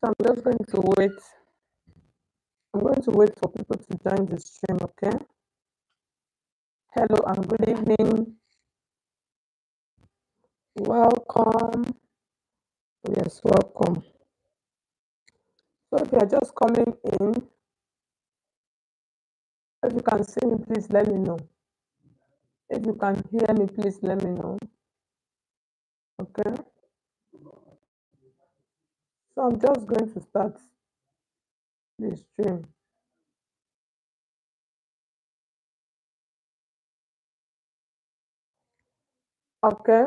So I'm just going to wait. I'm going to wait for people to join the stream, okay? Hello and good evening. Welcome. Yes, welcome. So if you're just coming in, if you can see me, please let me know. If you can hear me, please let me know. Okay? So I'm just going to start the stream. Okay?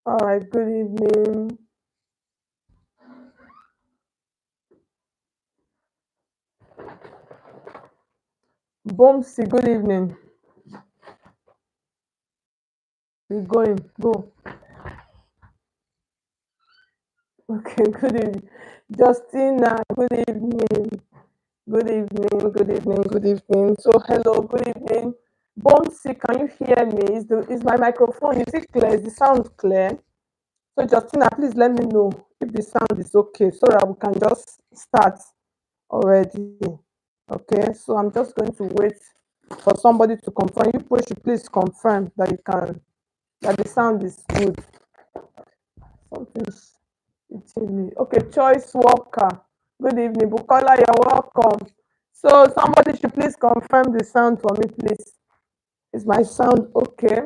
All right, good evening. Bomsi, good evening. We're going. Go. Okay, good evening. Justina, good evening. Good evening, good evening, good evening. So hello, good evening. Bomsi, can you hear me? Is my microphone, is it clear? Is the sound clear? So Justina, please let me know if the sound is okay so that we can just start already. Okay, so I'm just going to wait for somebody to confirm. You please confirm that that the sound is good. Something's hitting me. Okay, Choice Walker. Good evening. Bukola, you're welcome. So somebody should please confirm the sound for me, please. Is my sound okay?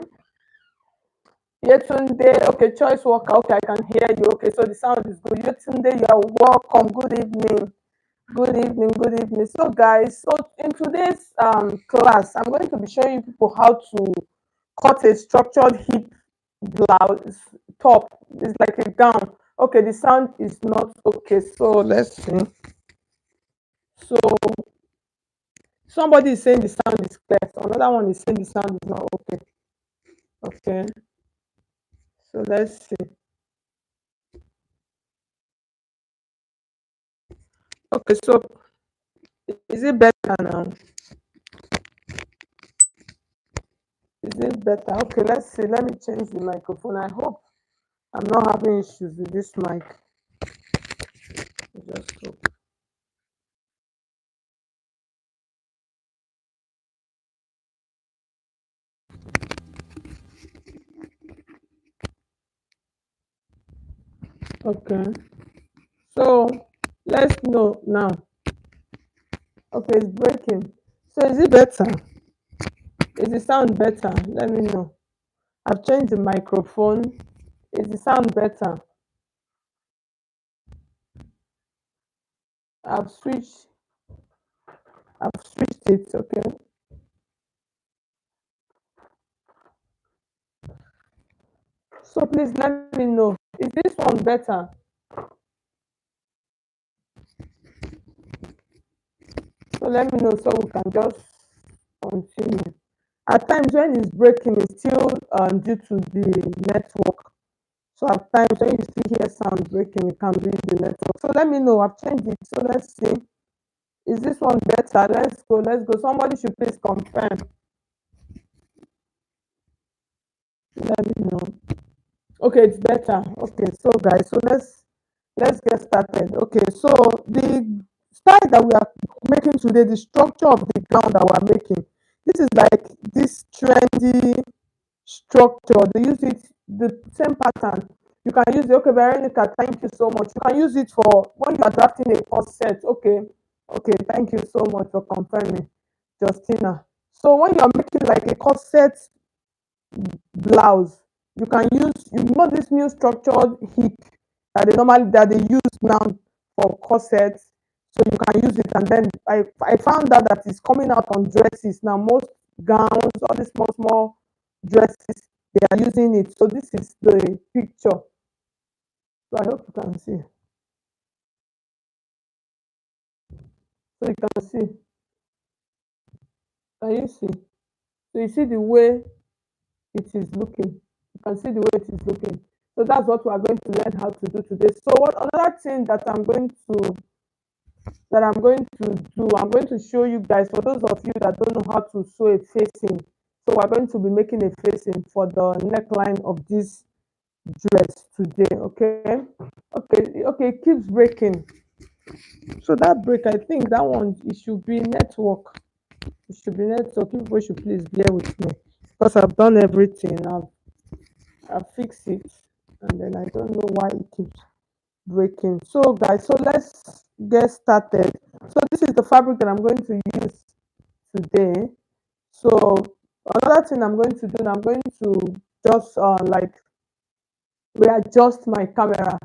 Yetunde, okay, Choice Walker, okay, I can hear you. Okay, so the sound is good. Yetunde, you're welcome. Good evening. Good evening, good evening. So guys, so in today's class, I'm going to be showing people how to cut a structured hip blouse top. It's like a gown. Okay, the sound is not okay. So let's see. So somebody is saying the sound is clear. So another one is saying the sound is not okay. Okay. So let's see. Okay, so is it better now? Is it better? Okay, let's see. Let me change the microphone. I hope I'm not having issues with this mic. Just hope. Okay. So let's know now. Okay, it's breaking. So is it better? Is the sound better? Let me know. I've changed the microphone. Is the sound better? I've switched. I've switched it. Okay. So please let me know. Is this one better? So let me know so we can just continue. At times when it's breaking, it's still due to the network. So at times when you still hear sound breaking, it can be the network. So let me know. I've changed it. So let's see. Is this one better? Let's go. Let's go. Somebody should please confirm. Let me know. Okay, it's better. Okay, so guys, so let's get started. Okay, so the style that we are making today, the structure of the gown that we're making, this is like this trendy structure. They use it the same pattern. You can use it. Okay, Veronica, thank you so much. You can use it for when you are drafting a corset. Okay, okay, thank you so much for confirming, Justina. So when you are making like a corset blouse, you can use, you know, this new structured hip that they use now for corsets. So you can use it, and then I found out that it's coming out on dresses now. Most gowns, all these small dresses, they are using it. So this is the picture. So I hope you can see. So you can see. Can you see? So you see the way it is looking. You can see the way it is looking. So that's what we are going to learn how to do today. So what another thing that I'm going to do, I'm going to show you guys, for those of you that don't know how to sew a facing, So we're going to be making a facing for the neckline of this dress today. Okay. Okay, it keeps breaking. So that break, I think that one, it should be network. It should be network. People should please bear with me because I've done everything. I've fixed it, and then I don't know why it keeps breaking. So guys, so let's get started. So this is the fabric that I'm going to use today. So another thing I'm going to do, I'm going to just like readjust my camera.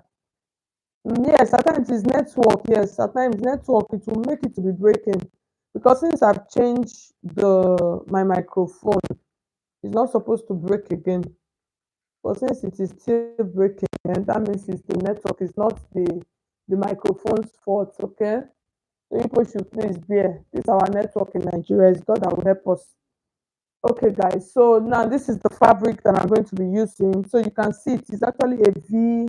Yes, at times it's network. Yes, at times network, it will make it to be breaking because since I've changed the my microphone, it's not supposed to break again. But since it is still breaking, and that means it's the network, it's not the microphone's fault. Okay, so people should please bear. This is our network in Nigeria. It's God that will help us. Okay, guys. So now this is the fabric that I'm going to be using. So you can see it is actually a V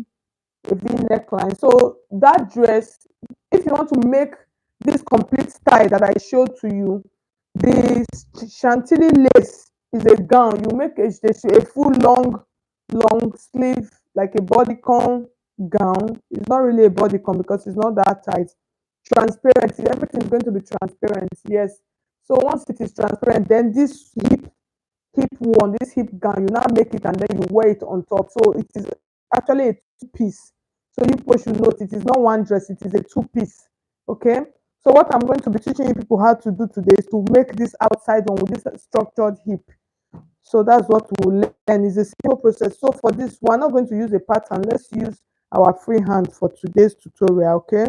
neckline. So that dress, if you want to make this complete style that I showed to you, the chantilly lace is a gown. You make a full long sleeve, like a bodycon gown. It's not really a bodycon because it's not that tight. Transparent. Everything is going to be transparent. Yes. So once it is transparent, then this hip one, this hip gown, you now make it and then you wear it on top. So it is actually a two-piece. So you people should note it is not one dress, it is a two-piece. Okay. So what I'm going to be teaching you people how to do today is to make this outside one with this structured hip. So that's what we'll learn. It's a simple process. So for this, we're not going to use a pattern. Let's use our free hand for today's tutorial. Okay.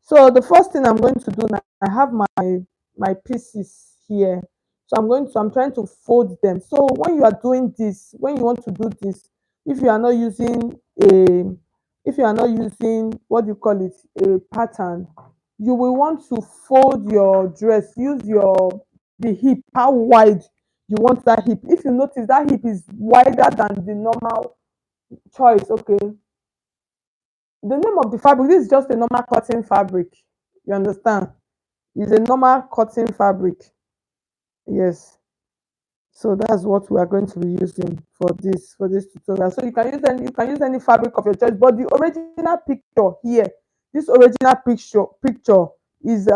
So the first thing I'm going to do now, I have my pieces here. So I'm trying to fold them. So when you are doing this, when you want to do this, if you are not using a if you are not using, what do you call it, a pattern, you will want to fold your dress. Use the hip, how wide you want that hip. If you notice that hip is wider than the normal choice, okay, the name of the fabric, this is just a normal cotton fabric. You understand? It's a normal cotton fabric. Yes. So that's what we are going to be using for this tutorial. So you can use any fabric of your choice, but the original picture here, this original picture is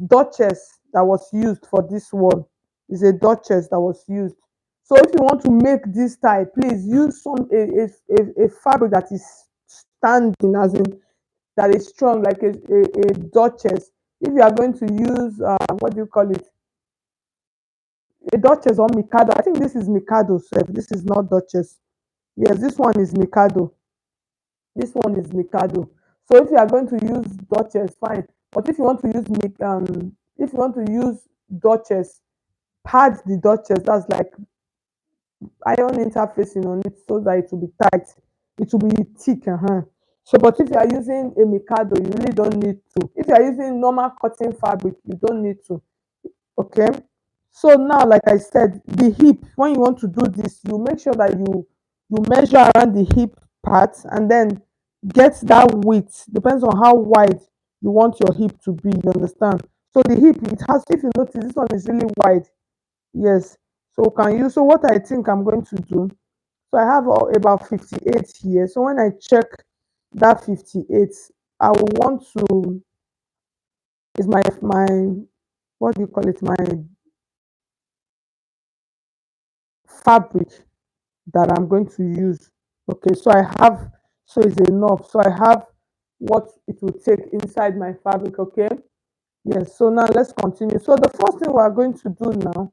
Duchess that was used for this one. Is a Duchess that was used. So if you want to make this style, please use a fabric that is standing, as in that is strong, like a Duchess. If you are going to use what do you call it, a Duchess or Mikado, I think this is Mikado sef, this is not Duchess. Yes, this one is Mikado. This one is Mikado. So if you are going to use Duchess, fine. But if you want to use if you want to use Duchess, pad the Duchess. That's like iron interfacing on it so that it will be tight. It will be thick. So, but if you are using a Mikado, you really don't need to. If you are using normal cotton fabric, you don't need to. Okay. So now, like I said, the hip, when you want to do this, you make sure that you measure around the hip part and then get that width. Depends on how wide you want your hip to be. You understand? So the hip, it has, if you notice, this one is really wide. Yes. So can you, so what I think I'm going to do, so I have about 58 here. So when I check that 58, I will want to, is my what do you call it, my fabric that I'm going to use. Okay, so I have, so it's enough. So I have what it will take inside my fabric. Okay. Yes. So now let's continue. So the first thing we are going to do now,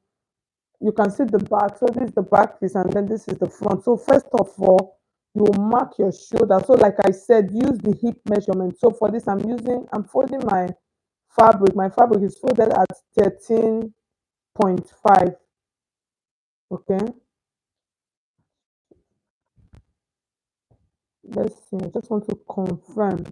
you can see the back. So this is the back piece, and then this is the front. So first of all, you will mark your shoulder. So like I said, use the hip measurement. So for this, I'm folding my fabric. My fabric is folded at 13.5. Okay. Let's see. I just want to confirm.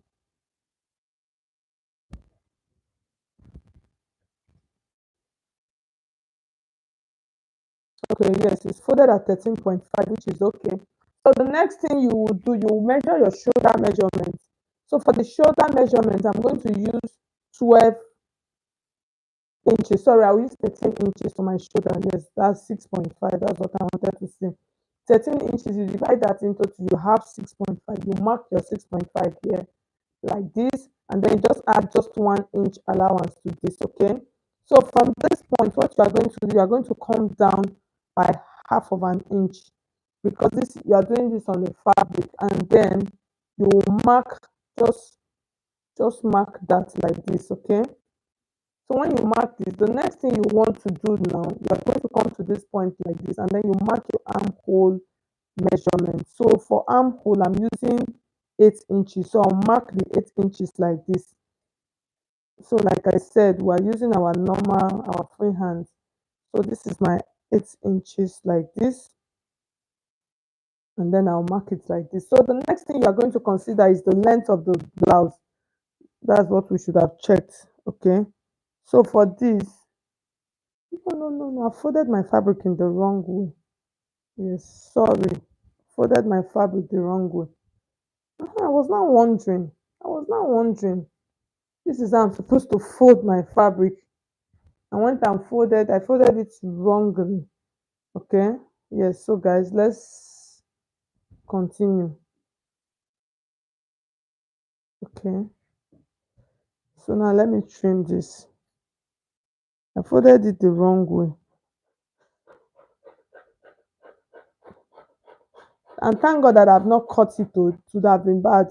Okay, yes, it's folded at 13.5, which is okay. So the next thing you will do, you will measure your shoulder measurement. So for the shoulder measurement, I'm going to use 12 inches. Sorry, I will use 13 inches for my shoulder. Yes, that's 6.5. That's what I wanted to say. 13 inches, you divide that into two, you have 6.5. You mark your 6.5 here like this, and then just add just 1 inch allowance to this. Okay. So from this point, what you are going to do, you are going to come down by half of an inch, because this you are doing this on the fabric, and then you will mark, just mark that like this. Okay. So when you mark this, the next thing you want to do now, you are going to come to this point like this, and then you mark your armhole measurement. So for armhole, I'm using 8 inches. So I'll mark the 8 inches like this. So like I said, we're using our normal, our free hand. So this is my 8 inches like this, and then I'll mark it like this. So the next thing you are going to consider is the length of the blouse. That's what we should have checked. Okay. So for this, no, I folded my fabric in the wrong way. Yes, sorry. Folded my fabric the wrong way. I was not wondering. I was not wondering. This is how I'm supposed to fold my fabric. And when I'm folded, I folded it wrongly. Okay. Yes. So guys, let's continue. Okay. So now let me trim this. I folded it the wrong way. And thank God that I've not cut it to, it would have been bad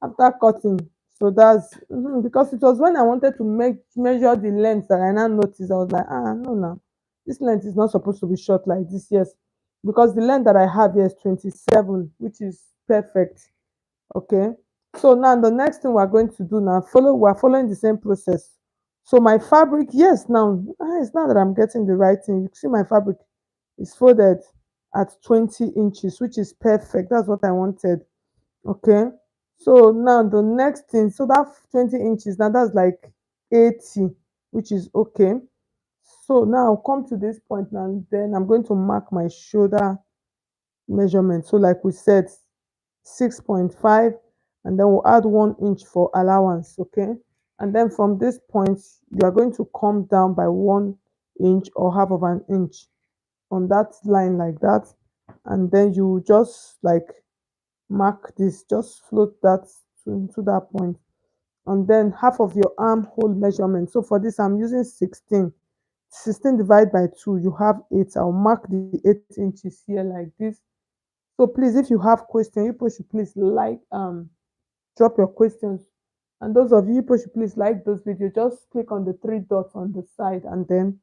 after cutting. So that's because it was when I wanted to measure the length that I now noticed. I was like, no, no, this length is not supposed to be short like this. Yes, because the length that I have here is 27, which is perfect. Okay. So now the next thing we're going to do now, we're following the same process. So my fabric, yes, now it's now that I'm getting the right thing. You see my fabric is folded at 20 inches, which is perfect. That's what I wanted. Okay. So now the next thing, so that 20 inches, now that's like 80, which is okay. So now I'll come to this point now, and then I'm going to mark my shoulder measurement. So like we said, 6.5, and then we'll add 1 inch for allowance. Okay. And then from this point, you are going to come down by 1 inch or half of an inch on that line like that. And then you just like mark this, just float that to that point, and then half of your armhole measurement. So for this, I'm using 16 divided by 2, you have 8. I'll mark the 8 inches here like this. So please, if you have questions, you people should please like drop your questions, and those of you people should please like this video. Just click on the three dots on the side, and then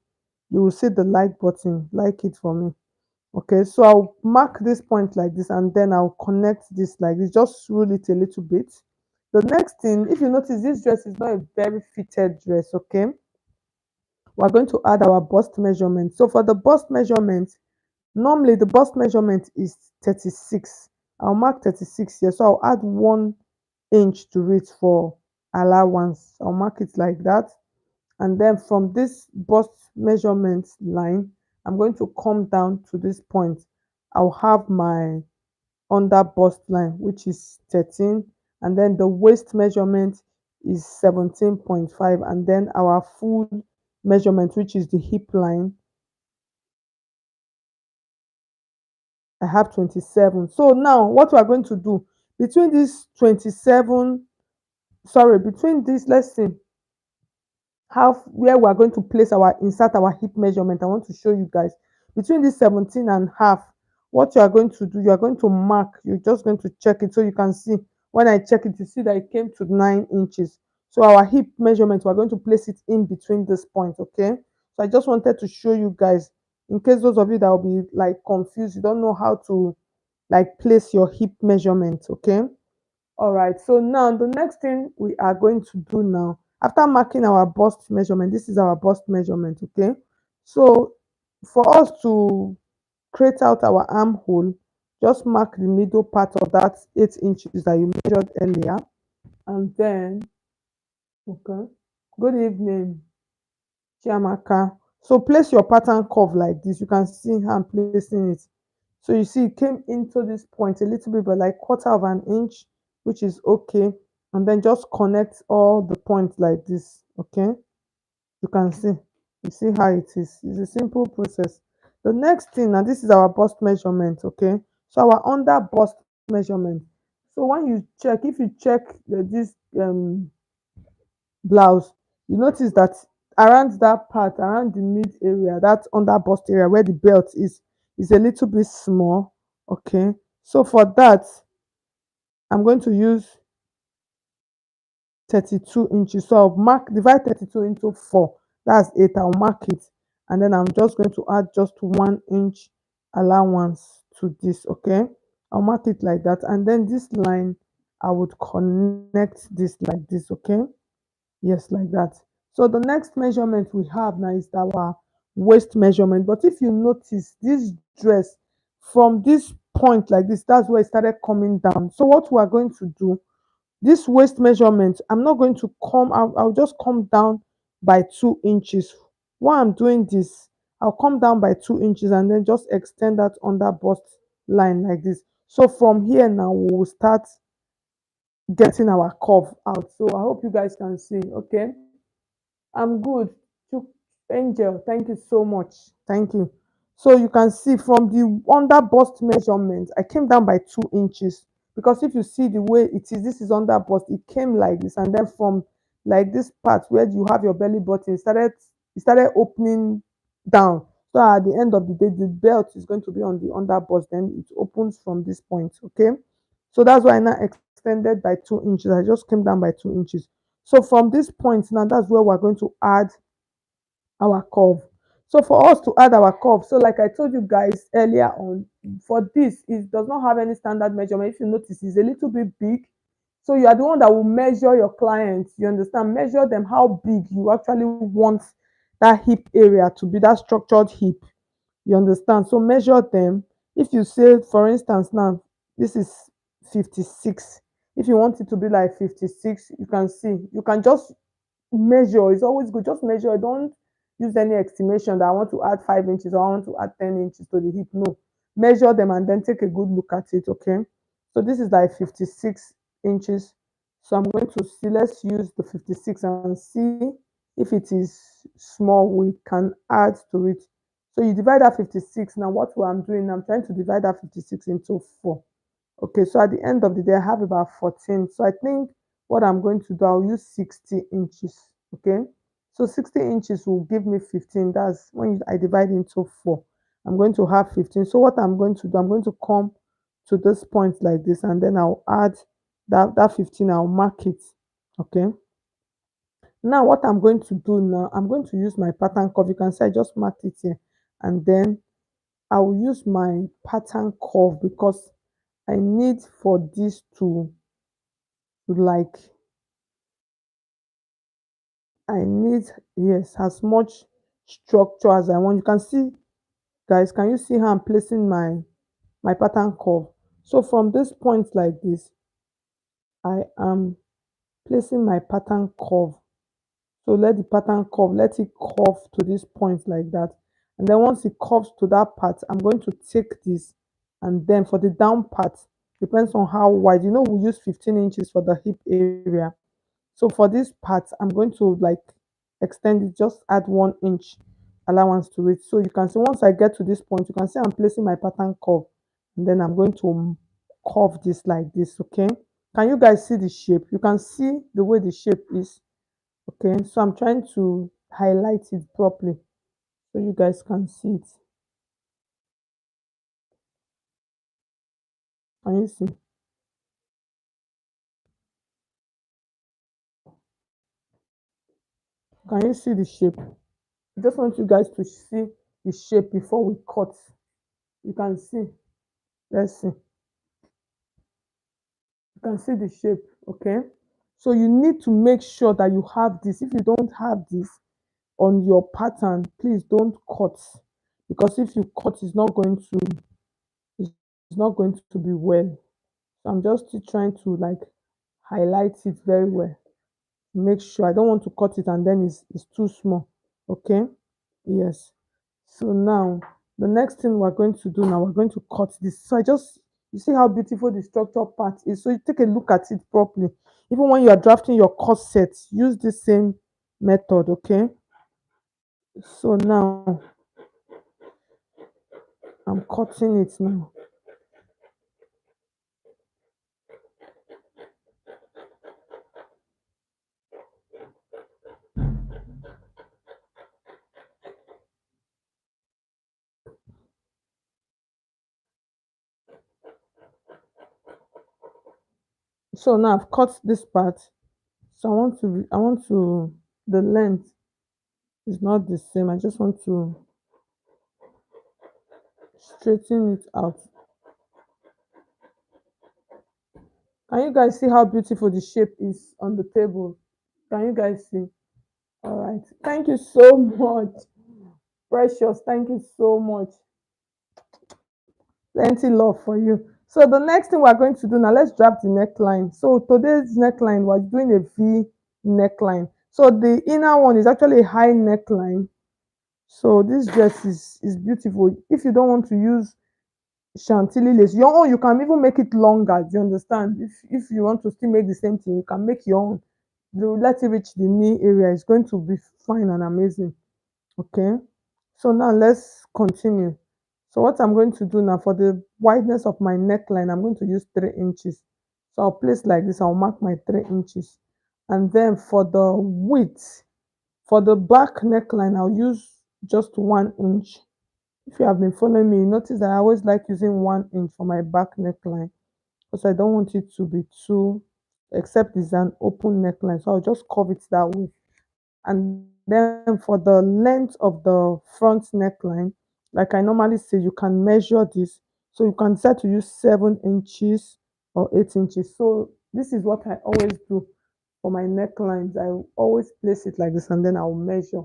you will see the like button. Like it for me. Okay, so I'll mark this point like this, and then I'll connect this like this, just roll it a little bit. The next thing, if you notice, this dress is not a very fitted dress. Okay, we're going to add our bust measurement. So for the bust measurement, normally the bust measurement is 36. I'll mark 36 here, so I'll add 1 inch to it for allowance. I'll mark it like that, and then from this bust measurement line, I'm going to come down to this point. I'll have my under bust line, which is 13, and then the waist measurement is 17.5, and then our full measurement, which is the hip line, I have 27. So now what we are going to do, between this 27, sorry, between this, let's see how, where we are going to place our, insert our hip measurement. I want to show you guys between this 17 and half. What you are going to do, you are going to mark, you're just going to check it, so you can see when I check it, you see that it came to 9 inches. So our hip measurement, we're going to place it in between this point. Okay, so I just wanted to show you guys, in case those of you that will be like confused, you don't know how to like place your hip measurement. Okay. All right, so now the next thing we are going to do now, after marking our bust measurement, this is our bust measurement. Okay, so for us to create out our armhole, just mark the middle part of that 8 inches that you measured earlier, and then, okay, good evening, Chiamaka. So place your pattern curve like this. You can see how I'm placing it. So you see it came into this point a little bit, but like quarter of an inch, which is okay. And then just connect all the points like this. Okay. You can see, you see how it is. It's a simple process. The next thing, now this is our bust measurement, okay? So our under bust measurement. So when you check, if you check this blouse, you notice that around that part, around the mid area, that under bust area where the belt is a little bit small, okay? So for that, I'm going to use 32 inches. So I'll mark, divide 32 into 4. That's 8. I'll mark it. And then I'm just going to add just 1 inch allowance to this, okay? I'll mark it like that. And then this line, I would connect this like this, okay? Yes, like that. So the next measurement we have now is our waist measurement. But if you notice this dress from this point like this, that's where it started coming down. So what we are going to do, this waist measurement, I'm not going to come, I'll just come down by 2 inches. While I'm doing this, I'll come down by 2 inches and then just extend that under bust line like this. So from here now, we will start getting our curve out. So I hope you guys can see, okay? I'm good. Angel, thank you so much. Thank you. So you can see from the under bust measurement, I came down by 2 inches because if you see the way it is, this is under bust, it came like this, and then from like this part where you have your belly button, it started opening down. So at the end of the day, the belt is going to be on the under bust, then it opens from this point. Okay. So that's why I now extended by 2 inches. I just came down by 2 inches. So from this point now, that's where we're going to add our curve. So for us to add our curve, so like I told you guys earlier on, for this, it does not have any standard measurement. If you notice, it's a little bit big. So you are the one that will measure your clients. You understand? Measure them how big you actually want that hip area to be, that structured hip. You understand? So measure them. If you say, for instance, now this is 56. If you want it to be like 56, you can see. You can just measure. It's always good. Just measure. Don't use any estimation that I want to add 5 inches or I want to add 10 inches to the hip. No. Measure them and then take a good look at it. Okay. So this is like 56 inches. So I'm going to see, let's use the 56 and see if it is small, we can add to it. So you divide that 56. Now what I'm doing, I'm trying to divide that 56 into 4. Okay, so at the end of the day, I have about 14. So I think what I'm going to do, I'll use 60 inches. Okay, so 60 inches will give me 15. That's when I divide into 4. I'm going to have 15. So what I'm going to do, I'm going to come to this point like this, and then I'll add that 15. I'll mark it. Okay. Now what I'm going to do now, I'm going to use my pattern curve. You can see I just marked it here, and then I will use my pattern curve because I need for this to like, I need, yes, as much structure as I want. You can see, guys, can you see how I'm placing my pattern curve? So from this point like this, I am placing my pattern curve. So let the pattern curve, let it curve to this point like that. And then once it curves to that part, I'm going to take this, and then for the down part, depends on how wide. You know, we use 15 inches for the hip area. So for this part, I'm going to like extend it, just add 1 inch allowance to it. So you can see once I get to this point, you can see I'm placing my pattern curve, and then I'm going to curve this like this. Okay. Can you guys see the shape? You can see the way the shape is. Okay. So I'm trying to highlight it properly so you guys can see it. Can you see? Can you see the shape? I just want you guys to see the shape before we cut. You can see. Let's see. You can see the shape. Okay. So you need to make sure that you have this. If you don't have this on your pattern, please don't cut, because if you cut, it's not going to be well. So I'm just still trying to like highlight it very well. Make sure I don't want to cut it and then it's too small. Okay. Yes. So now the next thing we're going to do now, we're going to cut this. So I just, you see how beautiful the structure part is. So you take a look at it properly. Even when you are drafting your cut set, use the same method. Okay. So now I'm cutting it now. So now I've cut this part. So I want to, the length is not the same. I just want to straighten it out. Can you guys see how beautiful the shape is on the table? Can you guys see? All right. Thank you so much. Precious, thank you so much. Plenty love for you. So the next thing we're going to do now, let's drop the neckline. So today's neckline, we're doing a V neckline. So the inner one is actually a high neckline. So this dress is beautiful. If you don't want to use chantilly lace, your own, you can even make it longer. Do you understand? If you want to still make the same thing, you can make your own. Let it reach the knee area. It's going to be fine and amazing. Okay. So now let's continue. So what I'm going to do now, for the wideness of my neckline, I'm going to use 3 inches. So I'll place like this. I'll mark my 3 inches. And then for the width, for the back neckline, I'll use just 1 inch. If you have been following me, you notice that I always like using 1 inch for my back neckline because I don't want it to be too, except it's an open neckline. So I'll just curve it that way. And then for the length of the front neckline, like I normally say, you can measure this. So you can decide to use 7 inches or 8 inches. So this is what I always do for my necklines. I always place it like this and then I'll measure.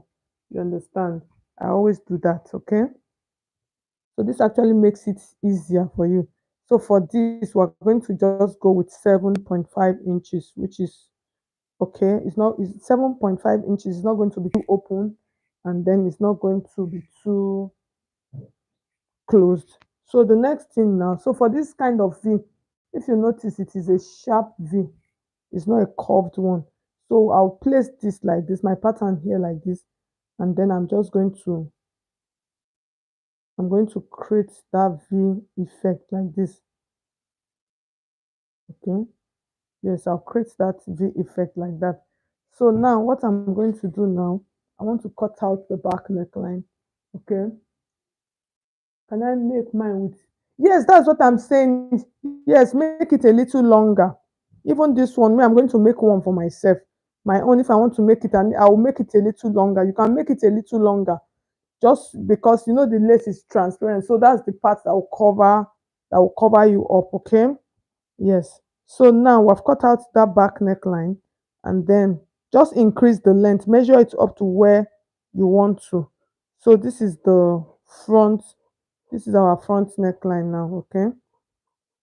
You understand? I always do that. Okay. So this actually makes it easier for you. So for this, we're going to just go with 7.5 inches, which is okay. It's 7.5 inches. It's not going to be too open, and then it's not going to be too closed. So the next thing now, so for this kind of V, if you notice, it is a sharp V. It's not a curved one. So I'll place this like this, my pattern here like this, and then I'm going to create that V effect like this. Okay. Yes, I'll create that V effect like that. So now what I'm going to do now, I want to cut out the back neckline. Okay. Can I make mine with, yes, that's what I'm saying. Yes, make it a little longer. Even this one, me, I'm going to make one for myself. My own, if I want to make it, and I'll make it a little longer. You can make it a little longer just because you know the lace is transparent. So that's the part that will cover you up. Okay. Yes. So now we've cut out that back neckline and then just increase the length, measure it up to where you want to. So this is the front, this is our front neckline now, okay?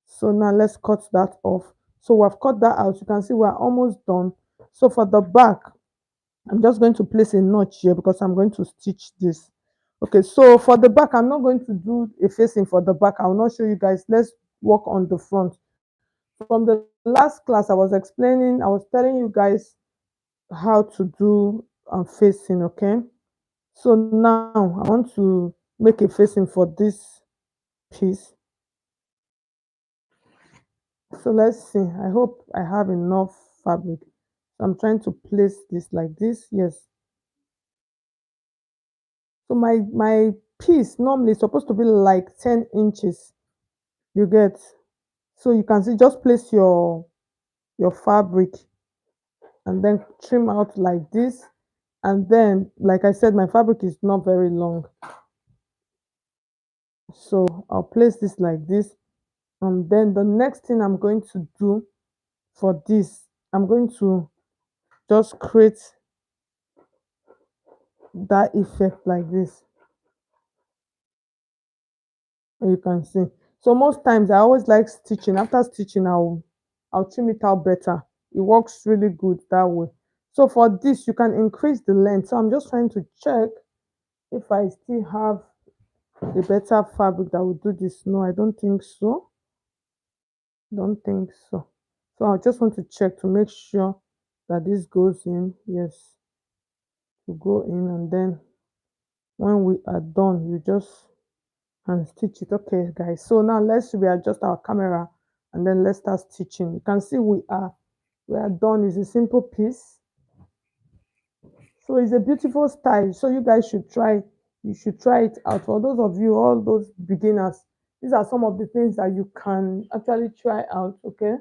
So now let's cut that off. So we've cut that out. You can see we're almost done. So for the back, I'm just going to place a notch here because I'm going to stitch this. Okay, so for the back, I'm not going to do a facing for the back. I will not show you guys. Let's work on the front. From the last class, I was telling you guys how to do facing, okay? So now I want to make a facing for this piece. So let's see. I hope I have enough fabric. So I'm trying to place this like this. Yes. So my piece normally is supposed to be like 10 inches. You get. So you can see, just place your fabric and then trim out like this. And then, like I said, my fabric is not very long. So I'll place this like this. And then the next thing I'm going to do for this, I'm going to just create that effect like this. You can see. So most times I always like stitching. After stitching, I'll trim it out better. It works really good that way. So for this, you can increase the length. So I'm just trying to check if I still have a better fabric that will do this. No, I don't think so. Don't think so. So I just want to check to make sure that this goes in. Yes, to go in, and then When we are done, you just and stitch it. Okay, guys. So now let's readjust our camera and then let's start stitching. You can see we are done. It's a simple piece. So it's a beautiful style. So you guys should try. You should try it out. For those of you, all those beginners, these are some of the things that you can actually try out. Okay.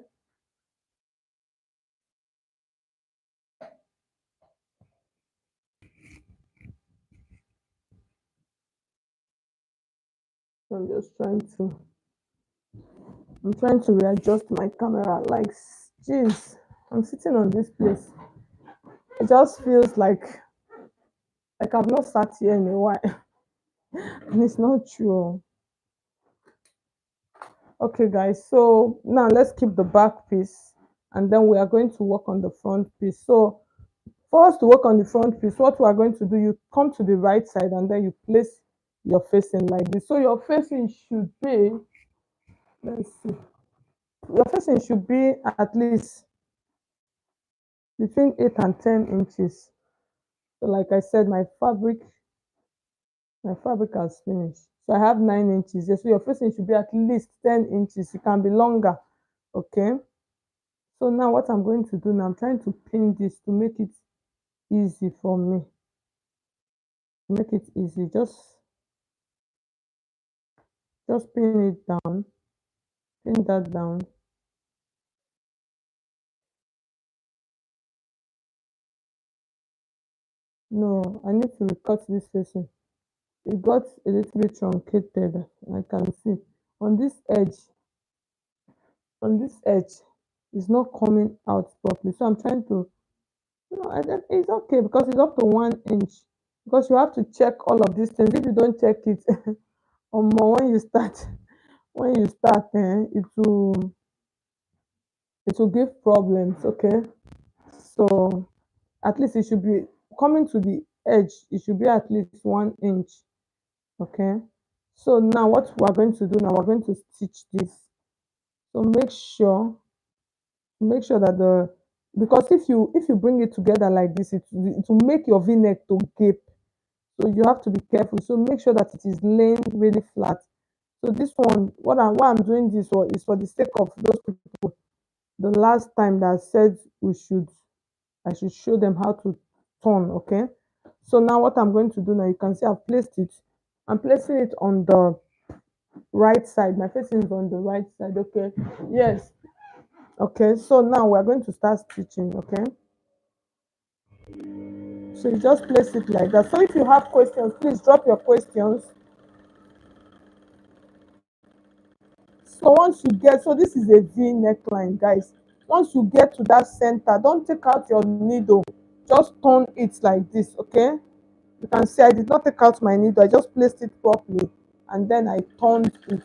So I'm trying to readjust my camera. Like, jeez, I'm sitting on this place. It just feels like I've not sat here in a while, and it's not true. Okay, guys. So now let's keep the back piece, and then we are going to work on the front piece. So for us to work on the front piece, what we are going to do, you come to the right side, and then you place your facing like this. So your facing should be, let's see, your facing should be at least between 8 and 10 inches. So like I said, my fabric has finished. So I have 9 inches. Yes, so your facing should be at least 10 inches. It can be longer. Okay. So now what I'm going to do now, I'm trying to pin this to make it easy for me. Make it easy. Just pin it down. Pin that down. No, I need to recut this facing. It got a little bit truncated. I can see on this edge. On this edge, it's not coming out properly. So I'm trying to. No, it's okay because it's up to 1 inch. Because you have to check all of these things. If you don't check it, or more when you start, it will give problems. Okay, so at least it should be coming to the edge. It should be at least 1 inch. Okay, so now what we're going to do now, we're going to stitch this. So make sure that the because if you bring it together like this, it will make your v-neck to gape. So you have to be careful. So make sure that it is laying really flat. So this one, why I'm doing this one is for the sake of those people. The last time that said I should show them how to turn. Okay. So now what I'm going to do now, you can see I've placed it. I'm placing it on the right side. My facing is on the right side. Okay. Yes. Okay. So now we're going to start stitching. Okay. So you just place it like that. So if you have questions, please drop your questions. So once you get, so this is a V neckline, guys. Once you get to that center, don't take out your needle. Just turn it like this, okay? You can see I did not take out my needle. I just placed it properly, and then I turned it,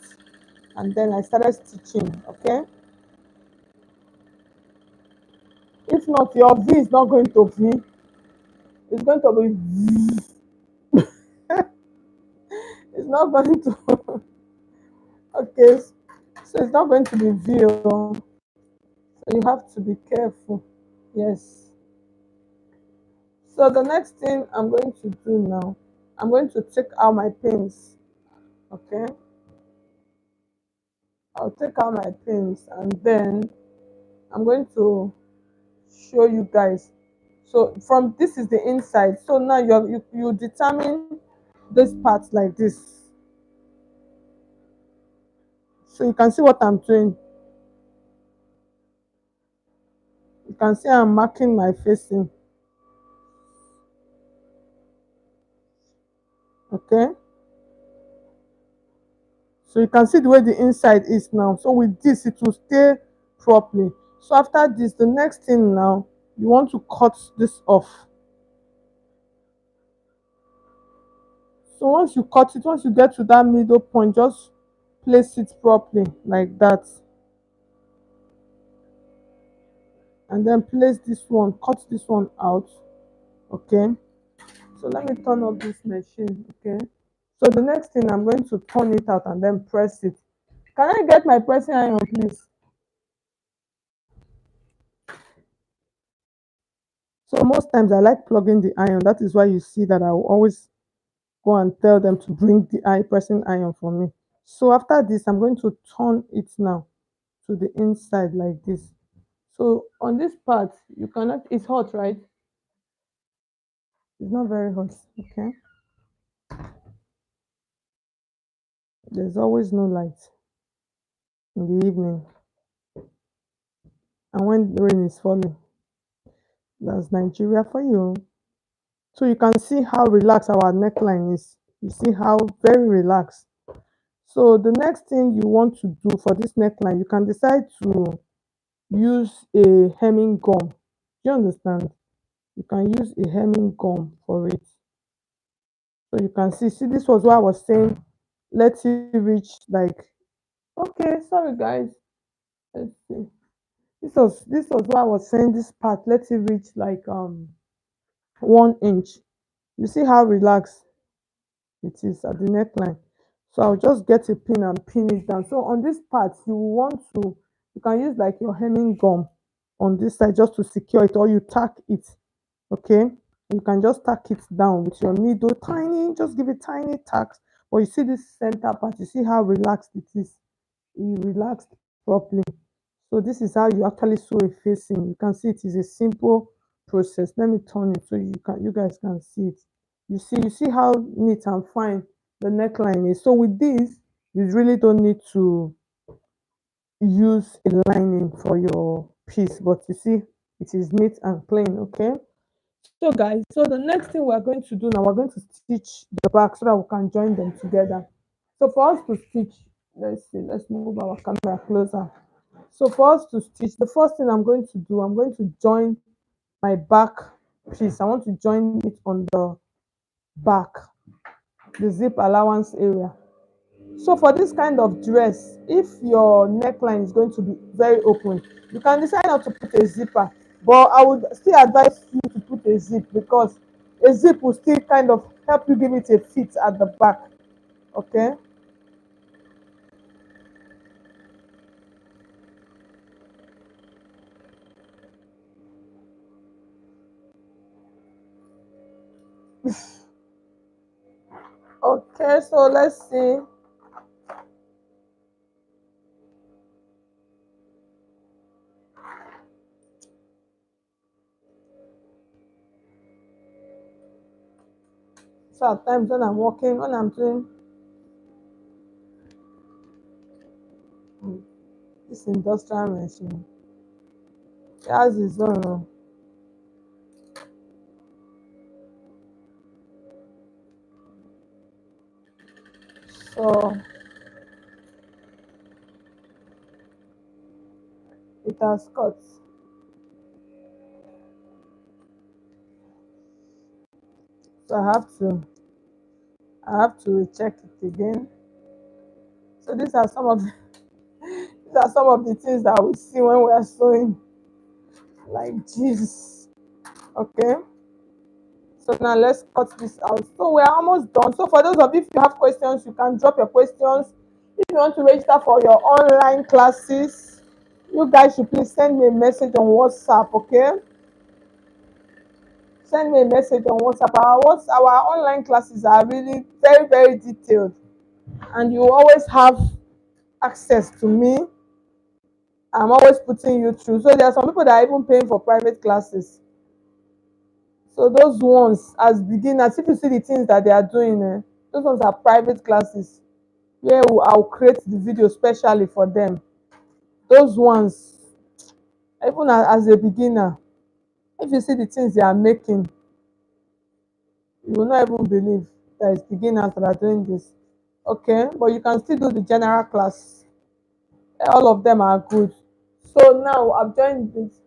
and then I started stitching, okay? If not, your V is not going to V. It's going to be it's not going to okay. So it's not going to be V. Oh. So you have to be careful. Yes. So the next thing I'm going to do now, I'm going to take out my pins. Okay, I'll take out my pins and then I'm going to show you guys. So from this is the inside. So now you determine this part like this. So you can see what I'm doing. You can see I'm marking my facing. Okay. So you can see the way the inside is now. So with this, it will stay properly. So after this, the next thing now, you want to cut this off. So once you cut it, once you get to that middle point, just place it properly like that. And then place this one, cut this one out. Okay. So let me turn off this machine. Okay. So the next thing, I'm going to turn it out and then press it. Can I get my pressing iron, please? So most times I like plugging the iron. That is why you see that I will always go and tell them to bring the pressing iron for me. So after this, I'm going to turn it now to the inside like this. So on this part, you cannot, it's hot, right? It's not very hot. Okay. There's always no light in the evening. And when the rain is falling, that's Nigeria for you. So you can see how relaxed our neckline is. You see how very relaxed. So the next thing you want to do for this neckline, you can decide to use a hemming gum. Do you understand? You can use a hemming gum for it. So you can see, this was what I was saying. Let it reach like, okay, sorry guys. Let's see. This was what I was saying. This part, let it reach like 1 inch. You see how relaxed it is at the neckline. So I'll just get a pin and pin it down. So on this part, you can use like your hemming gum on this side just to secure it, or you tack it. Okay, you can just tack it down with your needle, tiny, just give it tiny tacks. But you see this center part, you see how relaxed it is. It relaxed properly. So this is how you actually sew a facing. You can see it is a simple process. Let me turn it so you guys can see it. You see how neat and fine the neckline is. So with this, you really don't need to use a lining for your piece, but you see it is neat and plain. Okay. So guys, so the next thing we're going to do now, we're going to stitch the back so that we can join them together. So for us to stitch, let's see, let's move our camera closer. So for us to stitch, the first thing I'm going to do, I'm going to join my back piece. I want to join it on the back, the zip allowance area. So for this kind of dress, if your neckline is going to be very open, you can decide not to put a zipper, but I would still advise you to put a zip, because a zip will still kind of help you give it a fit at the back. Okay. Okay, so let's see. So at times when I'm working, when I'm doing this industrial machine, it has its own. So it has cut. So I have to recheck it again. So these are some of the things that we see when we are sewing. Like jeez. Okay. So now let's cut this out. So we're almost done. So for those of you, if you have questions, you can drop your questions. If you want to register for your online classes, you guys should please send me a message on WhatsApp. Okay. Send me a message on WhatsApp. Our online classes are really very, very detailed, and you always have access to me. I'm always putting you through. So there are some people that are even paying for private classes. So those ones, as beginners, if you see the things that they are doing, those ones are private classes where I'll create the video specially for them. Those ones, even as a beginner, if you see the things they are making, you will not even believe that it's beginners that are doing this. Okay, but you can still do the general class. All of them are good. So now I've joined this.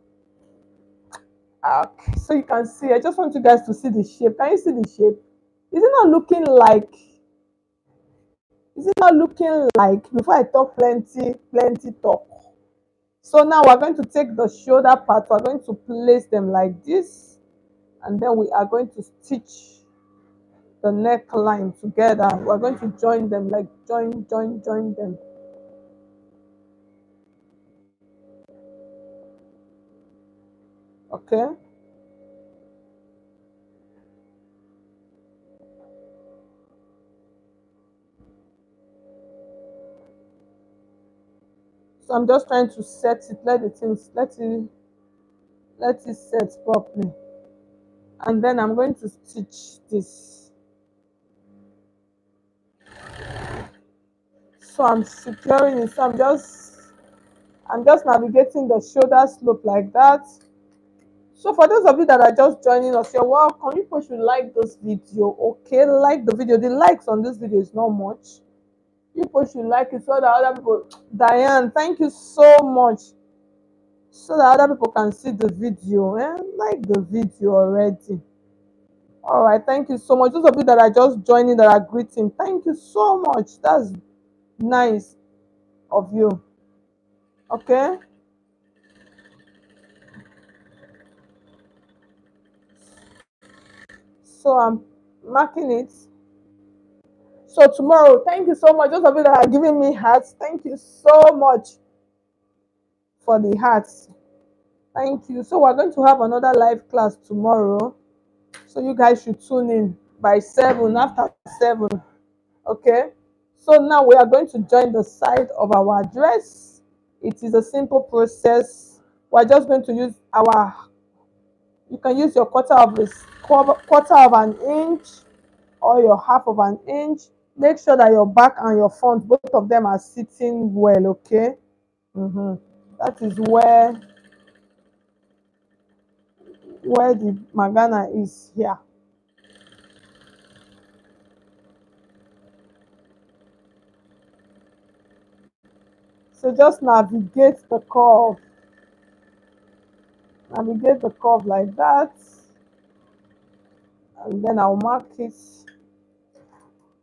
Okay, so you can see. I just want you guys to see the shape. Can you see the shape? Is it not looking like? Is it not looking like? Before I talk plenty, plenty talk. So now we're going to take the shoulder part. We're going to place them like this, and then we are going to stitch the neckline together. We're going to join them, like join them. Okay. So I'm just trying to set it, let it set properly. And then I'm going to stitch this. So I'm securing it. So I'm just navigating the shoulder slope like that. So for those of you that are just joining us, you're welcome. You should like this video, okay? Like the video. The likes on this video is not much. You should like it so that other people. Diane, thank you so much. So that other people can see the video. Eh? Like the video already. All right, thank you so much. Those of you that are just joining, that are greeting, thank you so much. That's nice of you. Okay. So I'm marking it. So tomorrow, thank you so much. Those of you that are giving me hearts, thank you so much for the hearts. Thank you. So we're going to have another live class tomorrow. So you guys should tune in by 7, after 7. Okay. So now we are going to join the side of our dress. It is a simple process. We're just going to use our, you can use your quarter of an inch or your half of an inch. Make sure that your back and your front, both of them are sitting well, okay? That is where the magana is here. So just navigate the curve like that, and then I'll mark it.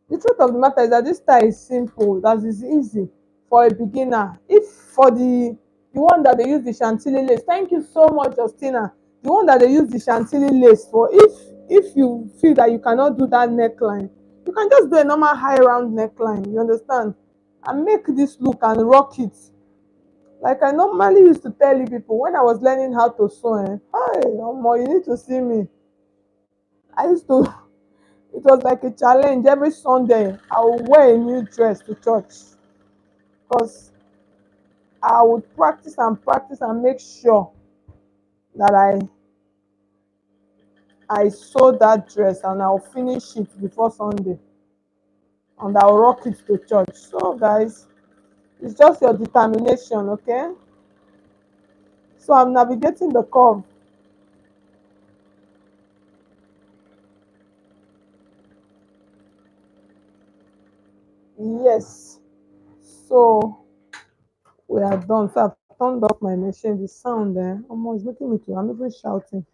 The truth of the matter is that this style is simple, that is easy for a beginner. If for the one that they use the chantilly lace, thank you so much, Justina. The one that they use the chantilly lace for, if you feel that you cannot do that neckline, you can just do a normal high round neckline, you understand, and make this look and rock it. Like I normally used to tell you people when I was learning how to sew, hey, Omo, you need to see me. I used to, it was like a challenge. Every Sunday, I would wear a new dress to church because I would practice and make sure that I sew that dress and I'll finish it before Sunday and I'll rock it to church. So, guys, it's just your determination, okay? So, I'm navigating the curve. Yes. So, we are done. So, I've turned off my machine. The sound there, almost making me to, I'm even shouting.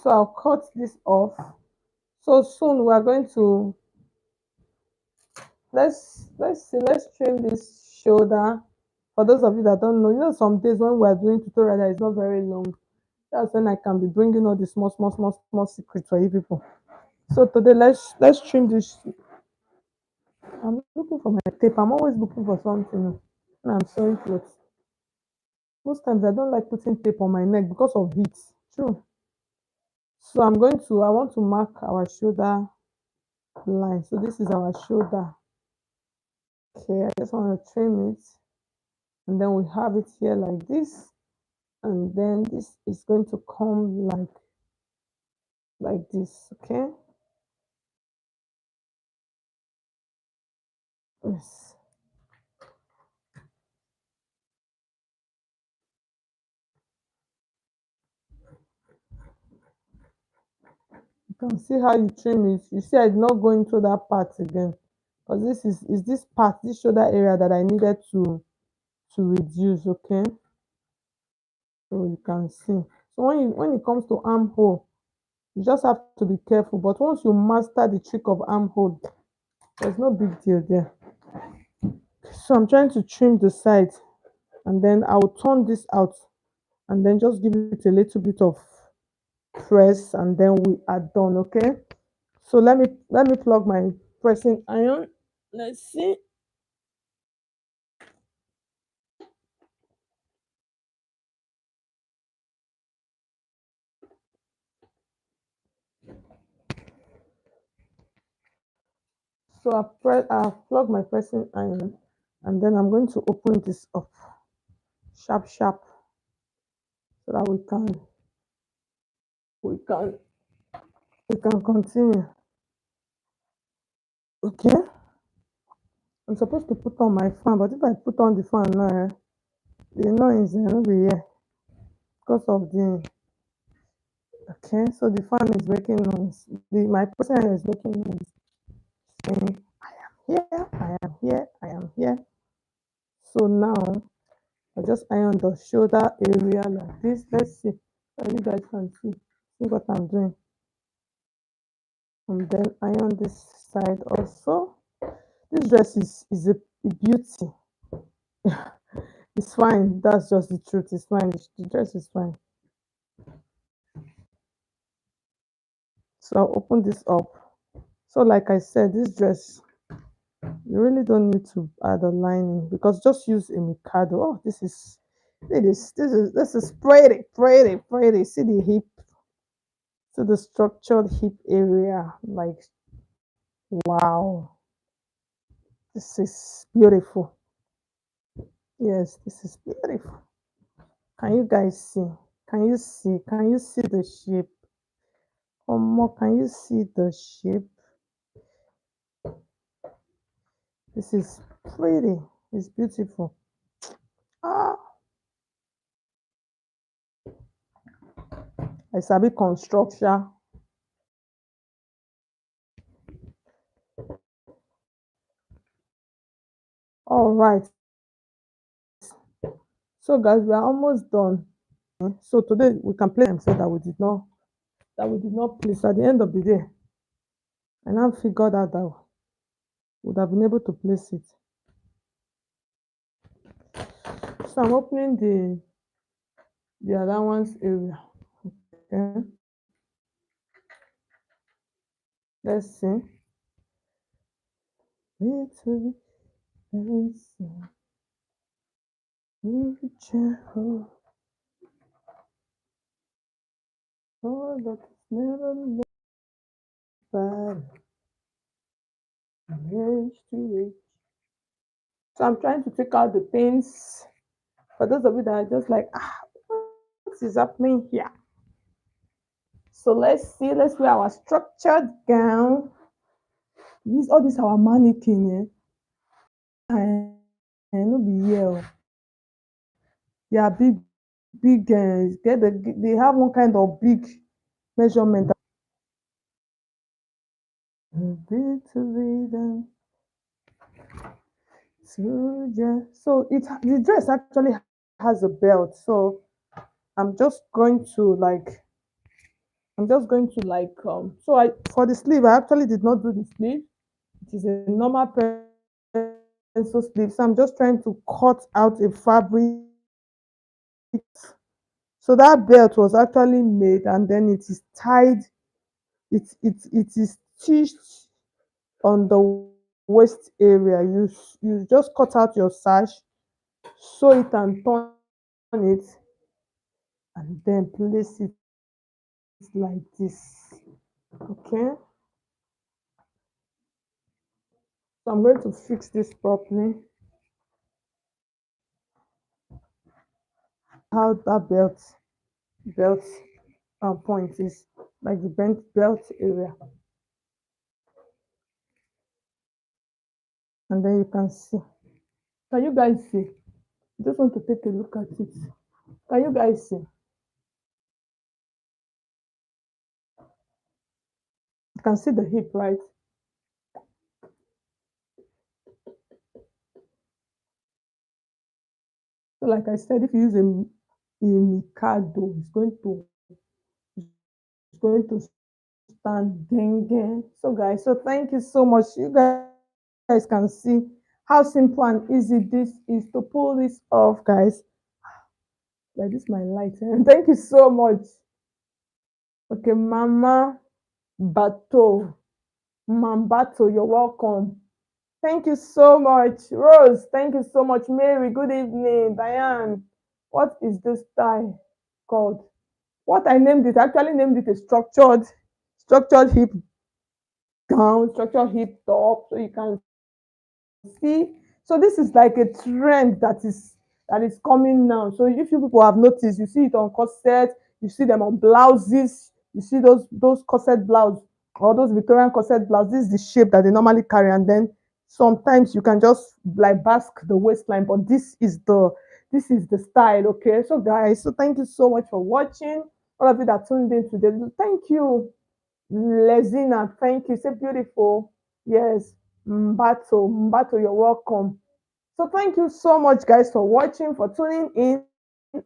So, I'll cut this off. So, soon we are going to, let's trim this shoulder. For those of you that don't know, some days when we are doing tutorial that is not very long, that's when I can be bringing all the small secrets for you people. So today let's trim this. I'm looking for my tape. I'm always looking for something. And I'm sewing clothes. Most times I don't like putting tape on my neck because of heat. True. So I want to mark our shoulder line. So this is our shoulder. Okay, I just want to trim it. And then we have it here like this. And then this is going to come like this, okay? Yes. You can see how you trim it. You see, I did not go into that part again because this is this part, this shoulder area that I needed to reduce, okay? So you can see. So when it comes to armhole, you just have to be careful. But once you master the trick of armhole, there's no big deal there. So I'm trying to trim the side, and then I'll turn this out and then just give it a little bit of press, and then we are done, okay? So let me plug my pressing iron. Let's see. So I plug my pressing iron, and then I'm going to open this up sharp sharp so that we can we can continue. Okay, I'm supposed to put on my fan, but if I put on the fan now, the noise will be here because of the. Okay, so the fan is making noise. My pressing iron is making noise. Saying, here, I am here, I am here. So now I just iron the shoulder area like this. Let's see. So you guys can see what I'm doing. And then iron this side also. This dress is a beauty. It's fine. That's just the truth. It's fine. The dress is fine. So I'll open this up. So like I said, this dress, you really don't need to add a lining because just use a mikado. Oh, this is pretty, pretty, pretty. See the hip, see the structured hip area. Like wow, this is beautiful. Yes, this is beautiful. Can you guys see? Can you see? Can you see the shape? More, can you see the shape? This is pretty. It's beautiful. Ah, I sabi construction. All right. So guys, we are almost done. So today we can play and say that we did not place at the end of the day. I now figured out that we would have been able to place it. So I'm opening the allowance area. Okay. Let's see. Victory, let's see. Jehovah, oh, that is never bad. Age to age. So I'm trying to take out the pins. For those of you that are just like, what is happening here? So let's wear our structured gown. All this our mannequin, no be here. Yeah, big, big. They have one kind of big measurement. Victory then. So yeah. So the dress actually has a belt. So I'm just going to like so I for the sleeve I actually did not do the sleeve. It is a normal pencil sleeve. So I'm just trying to cut out a fabric. So that belt was actually made and then it is tied, it is stitched on the waist area. You just cut out your sash, sew it and turn it, and then place it like this. Okay. So I'm going to fix this properly. How that belt point is like the bent belt area, and then you can see. Can you guys see? I just want to take a look at it. Can you guys see? You can see the hip, right? So, like I said, if you use a Mikado, it's going to stand gang. So, guys, so thank you so much. You guys can see how simple and easy this is to pull this off, guys. Like this, my light. Thank you so much. Okay, Mama Bato, Mambato, you're welcome. Thank you so much. Rose, thank you so much. Mary, good evening. Diane, what is this style called? What I named it, I actually named it a structured hip gown, structured hip top, so you can see. So this is like a trend that is coming now. So if you people have noticed, you see it on corset, you see them on blouses, you see those corset blouse or those Victorian corset blouse. This is the shape that they normally carry, and then sometimes you can just like bask the waistline. But this is the style, okay? So guys, so thank you so much for watching. All of you that tuned in today, thank you. Lezina, thank you. So beautiful. Yes. Mbato, you're welcome. So thank you so much, guys, for watching, for tuning in.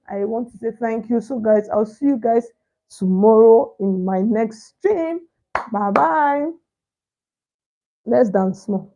I want to say thank you. So, guys, I'll see you guys tomorrow in my next stream. Bye bye. Let's dance more.